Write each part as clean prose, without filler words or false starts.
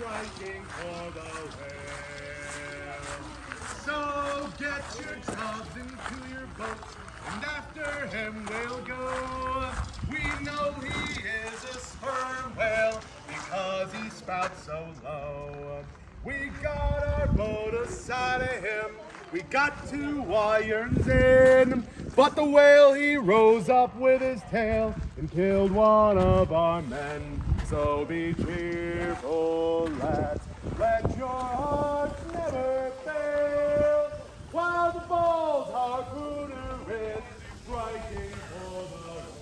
striking for the whale. So get your jobs into your boats, and after him we'll go. We know he is a sperm whale because he spouts so low. We got our boat aside of him, we got 2 irons in, but the whale he rose up with his tail and killed one of our men. So be cheerful, lads, let your hearts never fail, while the bold harpooner is striking for the whale.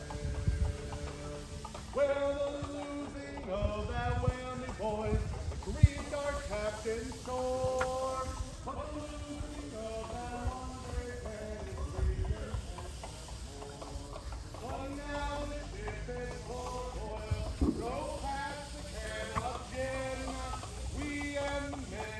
Well, the losing of that whale, me boys, grieved our captain sore, but the losing of that wandering whale is grieving more. But now the ship is full of oil, go past the can of gin, we and men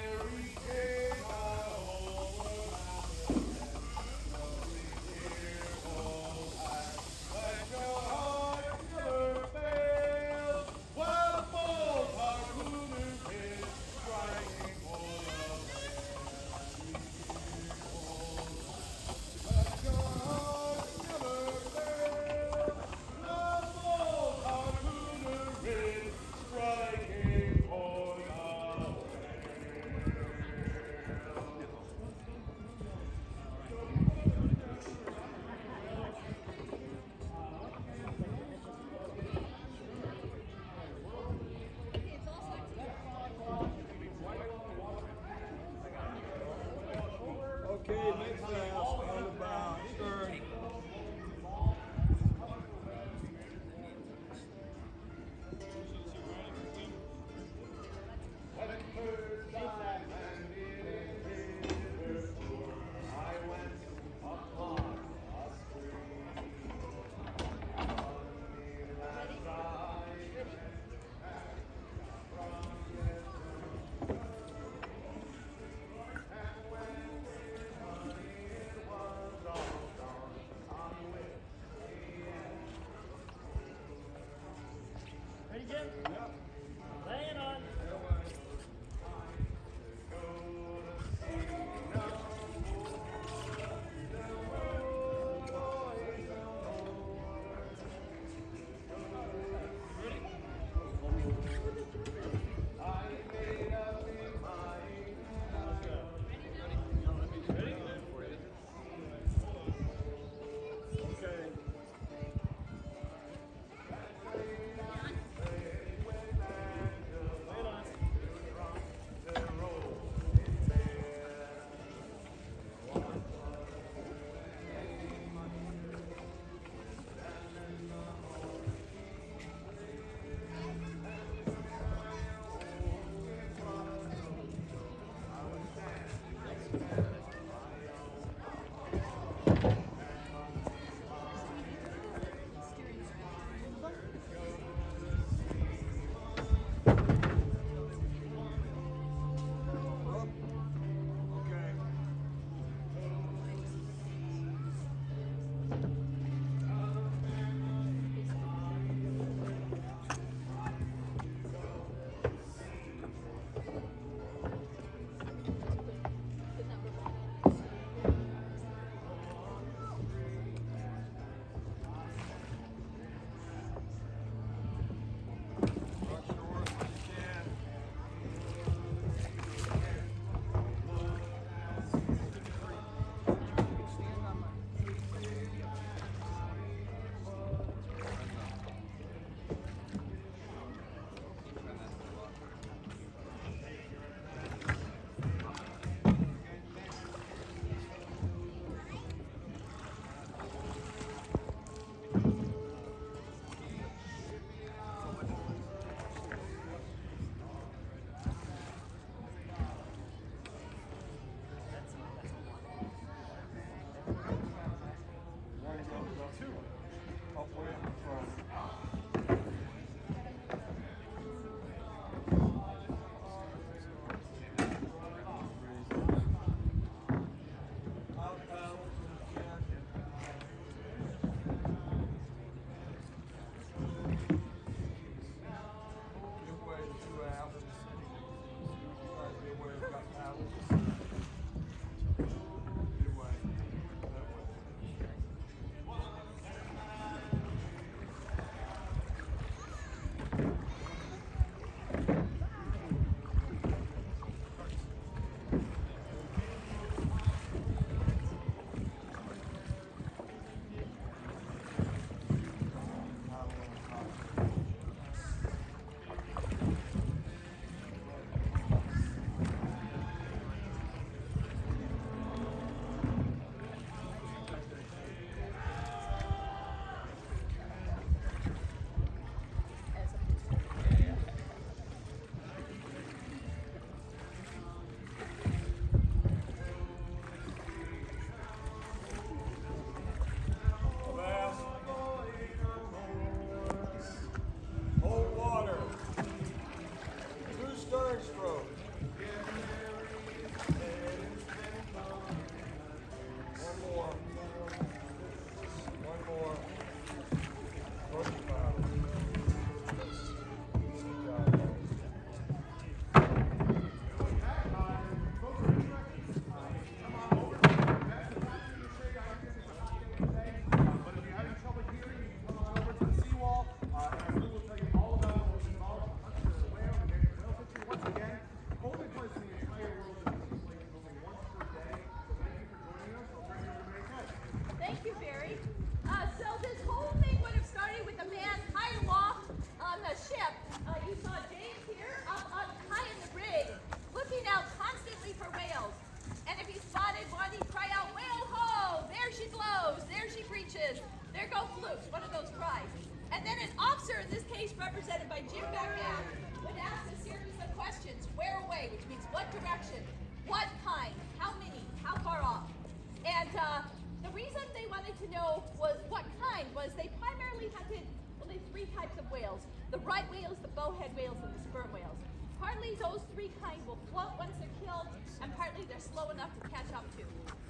three types of whales: the right whales, the bowhead whales, and the sperm whales. Partly those three kinds will float once they're killed, and partly they're slow enough to catch up to.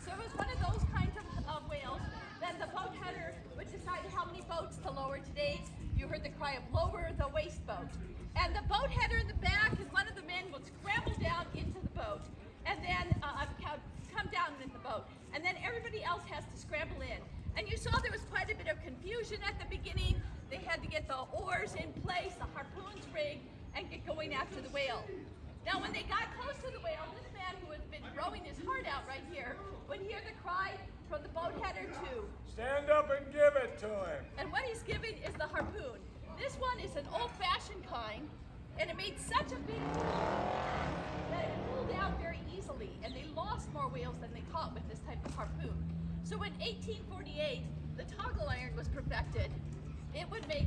So it was one of those kinds of whales. Then the boatheader would decide how many boats to lower. Today, you heard the cry of lower the waist boat. And the boatheader in the back, and one of the men would scramble down into the boat, and then come down in the boat. And then everybody else has to scramble in. And you saw there was quite a bit of confusion at the beginning. They had to get the oars in place, the harpoons rigged, and get going after the whale. Now when they got close to the whale, this man who has been rowing his heart out right here would hear the cry from the boatheader to stand up and give it to him. And what he's giving is the harpoon. This one is an old-fashioned kind, and it made such a big hole that it pulled out very easily, and they lost more whales than they caught with this type of harpoon. So in 1848, the toggle iron was perfected. It would make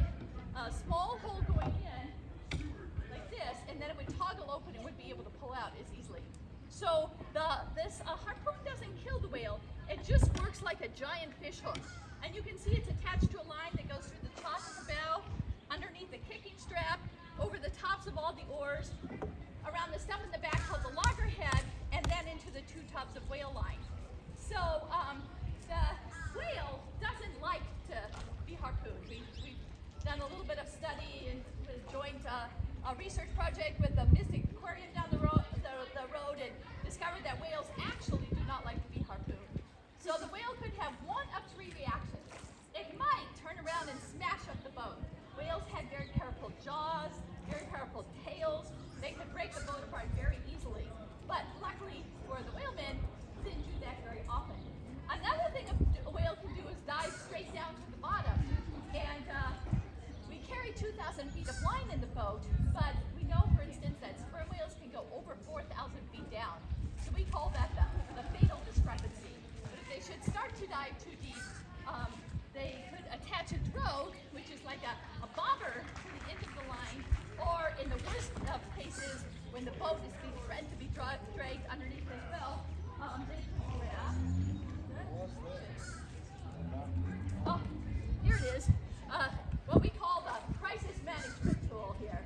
a small hole going in like this, and then it would toggle open and would be able to pull out as easily. So this harpoon doesn't kill the whale, it just works like a giant fish hook. And you can see it's attached to a line that goes through the top of the bow, underneath the kicking strap, over the tops of all the oars, around the stump in the back called the loggerhead, and then into the two tubs of whale line. So the whale doesn't like to be harpooned. We've done a little bit of study and joined a research project with the Mystic Aquarium down the road and discovered that whales actually do not like to be harpooned. So the whale could have one of three reactions. It might turn around and smash up the boat. Whales had very powerful jaws, very powerful tails. They could break the boat apart very easily. But luckily for the whalemen, didn't do that very often. Another thing a whale can do is dive straight down to the bottom. And we carry 2,000 feet of line in the boat, but we know, for instance, that sperm whales can go over 4,000 feet down. So we call that the fatal discrepancy. But if they should start to dive too deep, they could attach a drogue, which is like a bobber to the end of the line, or in the worst of cases, when the boat is being threatened to be dragged underneath as well, they can grab. Oh, here it is. What we call the crisis management tool here.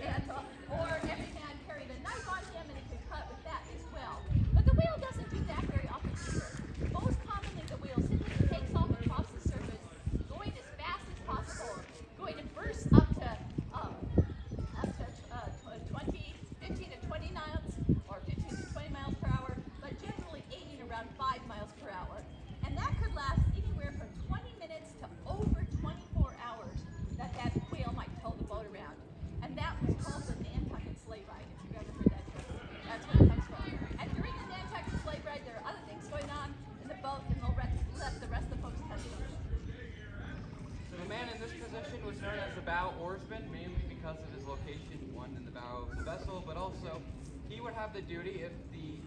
And, or every man carried a knife on him and he could cut with that as well. But the whale doesn't do that very often either. Most commonly the whale simply takes off across the surface, going as fast as possible, going in bursts up to 15 to 20 knots, or 15 to 20 miles per hour, but generally aiming around 5 miles per hour. And that could last anywhere from 20 minutes to over 24 hours that whale might tow the boat around. And that was called the Nantucket sleigh ride, if you've ever heard that term. That's where it comes from. And during the Nantucket sleigh ride, there are other things going on in the boat, and we'll let the rest of the folks tell you. So the man in this position was known as the bow oarsman, mainly because of his location, one in the bow of the vessel, but also he would have the duty if the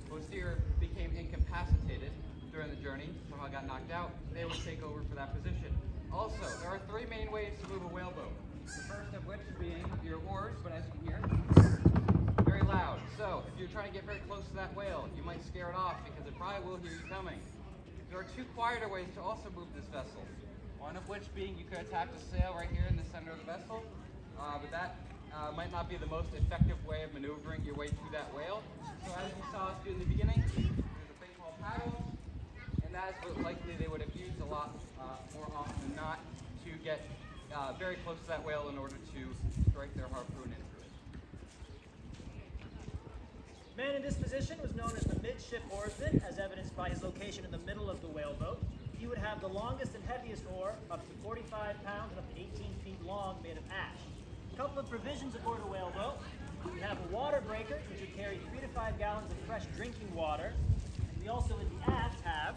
boatsteerer became incapacitated during the journey, somehow got knocked out, they would take over for that position. Also, there are three main ways to move a whaleboat. The first of which being your oars, but as you can hear, very loud. So if you're trying to get very close to that whale, you might scare it off because it probably will hear you coming. There are two quieter ways to also move this vessel. One of which being you could attach a sail right here in the center of the vessel, but that might not be the most effective way of maneuvering your way through that whale. So as you saw us do in the beginning, there's a thing called paddle, and that is what likely they would have used a lot more often than not to get very close to that whale in order to strike their harpoon into it. The man in this position was known as the midship oarsman, as evidenced by his location in the middle of the whaleboat. He would have the longest and heaviest oar, up to 45 pounds and up to 18 feet long, made of ash. A couple of provisions aboard a whaleboat. We have a water breaker, which would carry 3 to 5 gallons of fresh drinking water. And we also in the aft have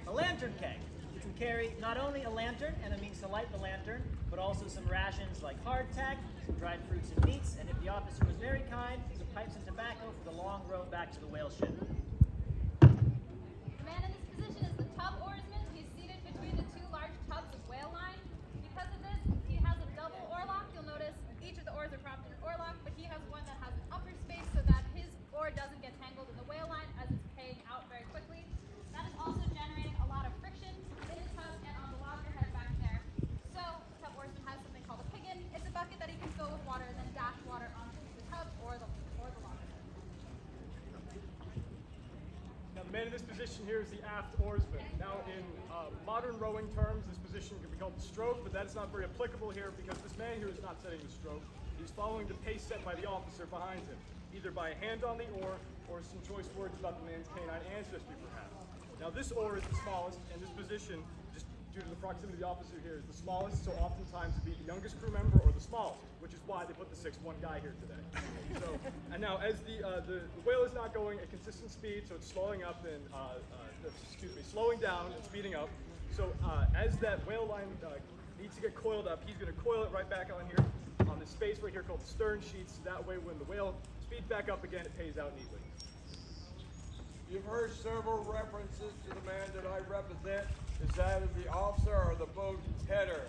a lantern keg, which would carry not only a lantern and a means to light the lantern, but also some rations like hardtack, some dried fruits and meats, and if the officer was very kind, some pipes and tobacco for the long road back to the whale ship. The man in this position is the tub oarsman. He's seated between the two large tubs of whale line. Because of this, he has a double oarlock. You'll notice each of the oars are propped in an oarlock, but he has one that has an upper space so that his oar doesn't get man in this position here is the aft oarsman. Now, in modern rowing terms, this position can be called the stroke, but that's not very applicable here because this man here is not setting the stroke. He's following the pace set by the officer behind him, either by a hand on the oar or some choice words about the man's canine ancestry, perhaps. Now, this oar is the smallest, and this position, just due to the proximity of the officer here, is the smallest, so oftentimes it'd be the youngest crew member or the smallest, which is why they put the 6'1" guy here today. So, and now as the whale is not going at consistent speed, so it's slowing up and, slowing down and speeding up. So as that whale line needs to get coiled up, he's gonna coil it right back on here, on this space right here called the stern sheets. That way when the whale speeds back up again, it pays out neatly. You've heard several references to the man that I represent as that of the officer or the boat header.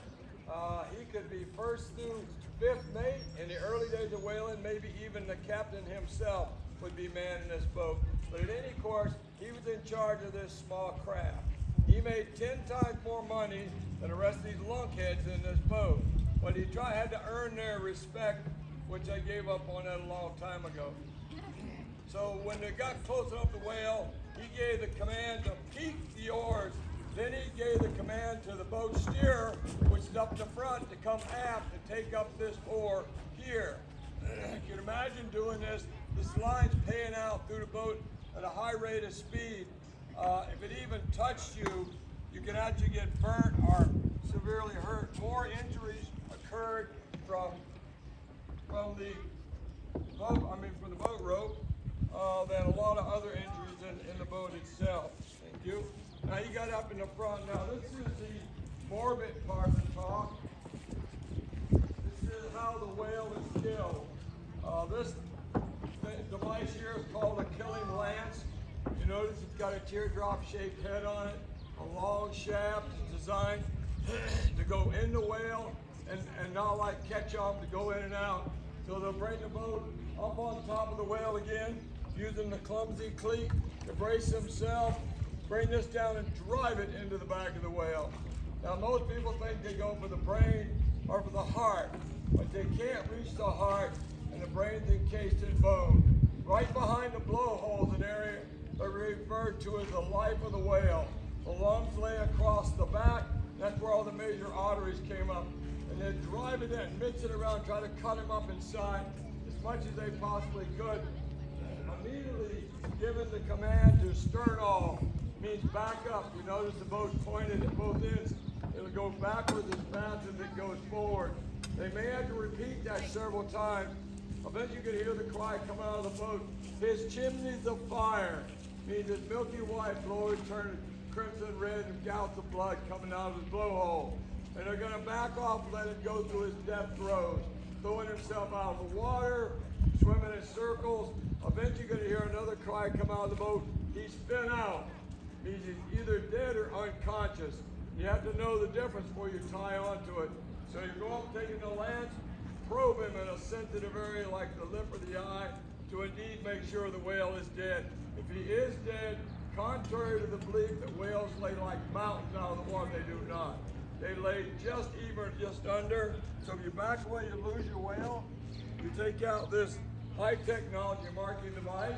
He could be first through fifth mate. In the early days of whaling, maybe even the captain himself would be manning this boat. But in any course, he was in charge of this small craft. He made 10 times more money than the rest of these lunkheads in this boat. But he had to earn their respect, which I gave up on that a long time ago. So when they got close enough to the whale, he gave the command to peak the oars. Then he gave the command to the boat steerer, which is up the front, to come aft and take up this oar here. You can imagine doing this. This line's paying out through the boat at a high rate of speed. If it even touched you, you can actually get burnt or severely hurt. More injuries occurred from the boat rope than a lot of other injuries in the boat itself. Thank you. Now you got up in the front. Now this is the morbid part of the talk. This is how the whale is killed. This device here is called a killing lance. You notice it's got a teardrop-shaped head on it. A long shaft is designed to go in the whale and not like catch up to go in and out. So they'll bring the boat up on top of the whale again, using the clumsy cleat to brace themselves, bring this down and drive it into the back of the whale. Now most people think they go for the brain or for the heart, but they can't reach the heart and the brain's encased in bone. Right behind the blowhole is an area referred to as the life of the whale. The lungs lay across the back, that's where all the major arteries came up. And they drive it in, mix it around, try to cut him up inside as much as they possibly could. Immediately given the command to stern all, means back up. You notice the boat's pointed at both ends. It'll go backwards as fast as it goes forward. They may have to repeat that several times. Eventually you can hear the cry come out of the boat. His chimney's of fire. Means his milky white blower turned crimson red and gouts of blood coming out of his blowhole. And they're going to back off and let it go through his death throes, throwing himself out of the water, swimming in circles. Eventually you're going to hear another cry come out of the boat. He's spin out. Means he's either dead or unconscious. You have to know the difference before you tie onto it. So you go up taking the lance, probe him in a sensitive area like the lip or the eye to indeed make sure the whale is dead. If he is dead, contrary to the belief that whales lay like mountains out of the water, they do not. They lay just even, just under. So if you back away, you lose your whale. You take out this high technology marking device,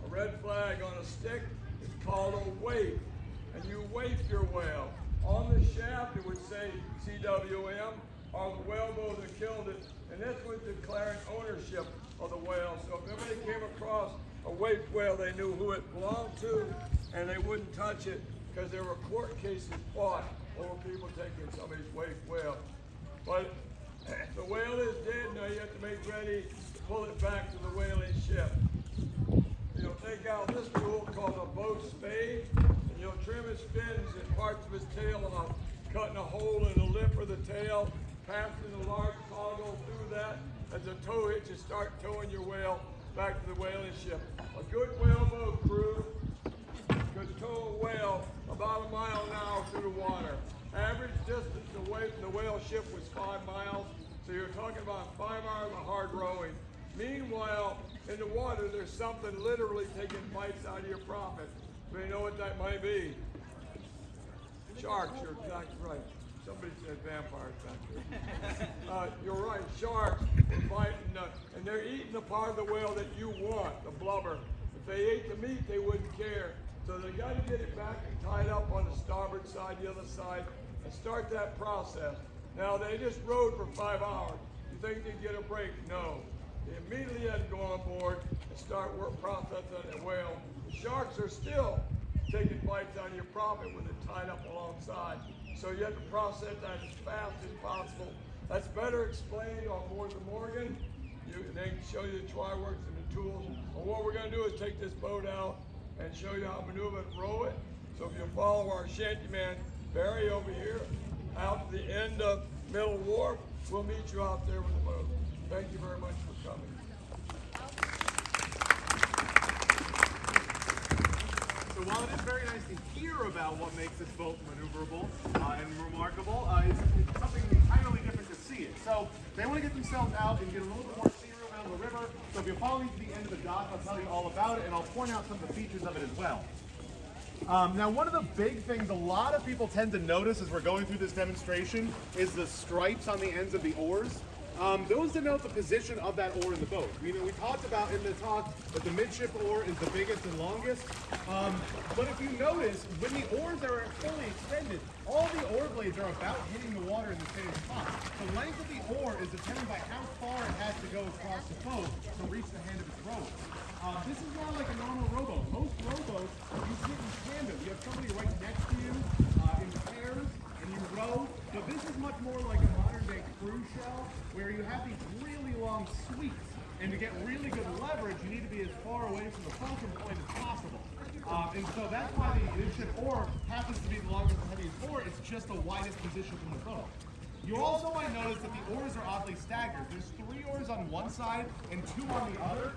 a red flag on a stick. It's called a waif, and you waif your whale. On the shaft, it would say CWM, or the whaleboat that killed it, and this was declaring ownership of the whale. So if anybody came across a waif whale, they knew who it belonged to, and they wouldn't touch it because there were court cases fought over people taking somebody's waif whale. But if the whale is dead, now you have to make ready to pull it back to the whaling ship. You'll take out this tool called a boat spade, and you'll trim his fins and parts of his tail off, cutting a hole in the lip or the tail, passing a large toggle through that as a tow hitch, you start towing your whale back to the whaling ship. A good whaleboat crew could tow a whale about a mile an hour through the water. Average distance away from the whale ship was 5 miles, so you're talking about 5 hours of hard rowing. Meanwhile, in the water, there's something literally taking bites out of your profit. Do you know what that might be? Sharks, you're exactly right. Somebody said vampires back there. You're right, sharks are biting, and they're eating the part of the whale that you want, the blubber. If they ate the meat, they wouldn't care. So they got to get it back and tie it up on the starboard side, the other side, and start that process. Now they just rowed for 5 hours. You think they'd get a break? No. They immediately had to go on board and start work processing the whale. The sharks are still taking bites on your proppet with it tied up alongside. So you have to process that as fast as possible. That's better explained on board the Morgan. They can show you the tri-works and the tools. And what we're going to do is take this boat out and show you how to maneuver and row it. So if you follow our chanteyman, Barry, over here, out to the end of Middle Wharf, we'll meet you out there with the boat. Thank you very much for coming. So while it is very nice to hear about what makes this boat maneuverable and remarkable, it's something entirely different to see it. So they want to get themselves out and get a little bit more sea room out of the river. So if you follow me to the end of the dock, I'll tell you all about it, and I'll point out some of the features of it as well. Now, one of the big things a lot of people tend to notice as we're going through this demonstration is the stripes on the ends of the oars. Those denote the position of that oar in the boat. We talked about in the talk that the midship oar is the biggest and longest. But if you notice, when the oars are fully extended, all the oar blades are about hitting the water in the same spot. The length of the oar is determined by how far it has to go across the boat to reach the hand of its rower. This is not like a normal rowboat. Most rowboats, you sit in tandem. You have somebody right next to you in pairs, and you row. But this is much more like a modern-day cruise shell, where you have these really long sweeps. And to get really good leverage, you need to be as far away from the fulcrum point as possible. And so that's why the midship oar happens to be the longest and heaviest oar. It's just the widest position from the boat. You also might notice that the oars are oddly staggered. There's 3 oars on one side and 2 on the other,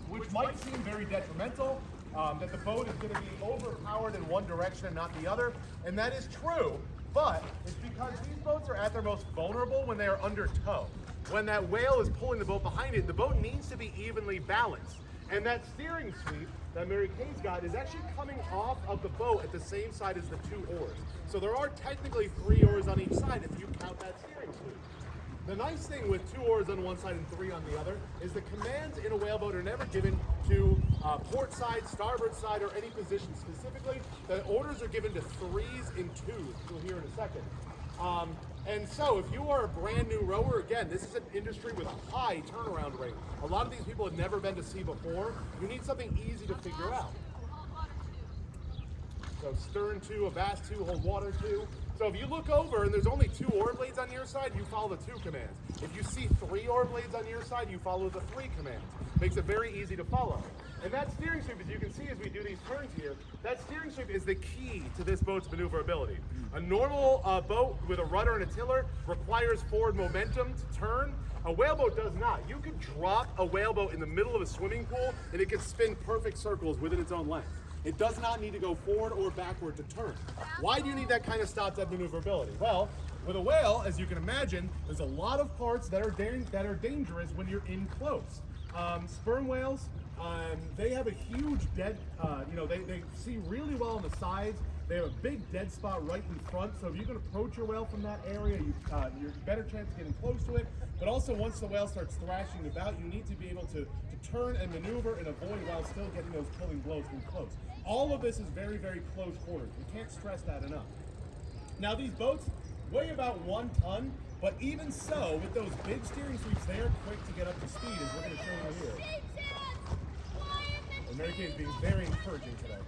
which might seem very detrimental, that the boat is going to be overpowered in one direction and not the other. And that is true, but it's because these boats are at their most vulnerable when they are under tow. When that whale is pulling the boat behind it, the boat needs to be evenly balanced. And that steering sweep that Mary Kay's got is actually coming off of the boat at the same side as the 2 oars. So there are technically 3 oars on each side if you count that steering sweep. The nice thing with 2 oars on one side and 3 on the other is the commands in a whaleboat are never given to port side, starboard side, or any position specifically. The orders are given to 3s and 2s, you'll hear in a second. And so if you are a brand new rower, again, this is an industry with a high turnaround rate. A lot of these people have never been to sea before. You need something easy to figure out. So stern 2, avast 2, hold water 2. So if you look over and there's only 2 oar blades on your side, you follow the 2 commands. If you see 3 oar blades on your side, you follow the 3 commands. Makes it very easy to follow. And that steering sweep, as you can see as we do these turns here, that steering sweep is the key to this boat's maneuverability. A normal boat with a rudder and a tiller requires forward momentum to turn. A whaleboat does not. You could drop a whaleboat in the middle of a swimming pool and it could spin perfect circles within its own length. It does not need to go forward or backward to turn. Why do you need that kind of stop-dead maneuverability? Well, with a whale, as you can imagine, there's a lot of parts that are dangerous when you're in close. Sperm whales, they have a huge dead, they see really well on the sides. They have a big dead spot right in front, so if you can approach your whale from that area, you're better chance of getting close to it. But also, once the whale starts thrashing about, you need to be able to turn and maneuver and avoid while still getting those killing blows in close. All of this is very, very close quarters. We can't stress that enough. Now, these boats weigh about 1 ton, but even so, with those big steering sweeps, they are quick to get up to speed, as we're going to show you here. And Mary Kay is being very encouraging today.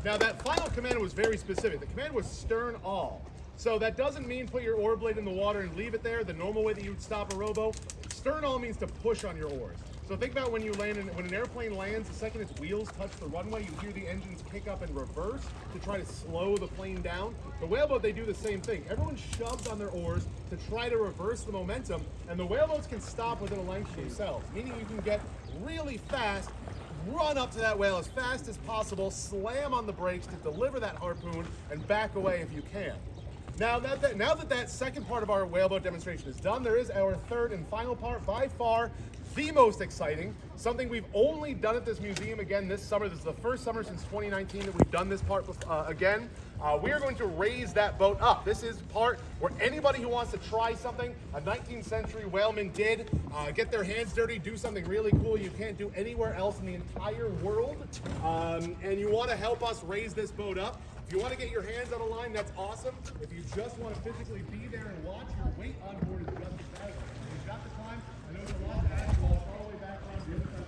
Now that final command was very specific. The command was stern all. So that doesn't mean put your oar blade in the water and leave it there the normal way that you would stop a rowboat. Stern all means to push on your oars. So think about when you land, when an airplane lands, the second its wheels touch the runway, you hear the engines kick up and reverse to try to slow the plane down. The whaleboat, they do the same thing. Everyone shoves on their oars to try to reverse the momentum, and the whaleboats can stop within a length themselves, meaning you can get really fast, run up to that whale as fast as possible, slam on the brakes to deliver that harpoon, and back away if you can. Now that second part of our whaleboat demonstration is done, there is our third and final part, by far the most exciting, something we've only done at this museum again this summer. This is the first summer since 2019 that we've done this part again. We are going to raise that boat up. This is part where anybody who wants to try something a 19th century whaleman did, get their hands dirty, do something really cool you can't do anywhere else in the entire world, and you want to help us raise this boat up. If you want to get your hands on a line, that's awesome. If you just want to physically be there and watch, your weight on board is just as valuable. If you've got the time, I know there's a lot to ask, so I'll all the way back on the other side.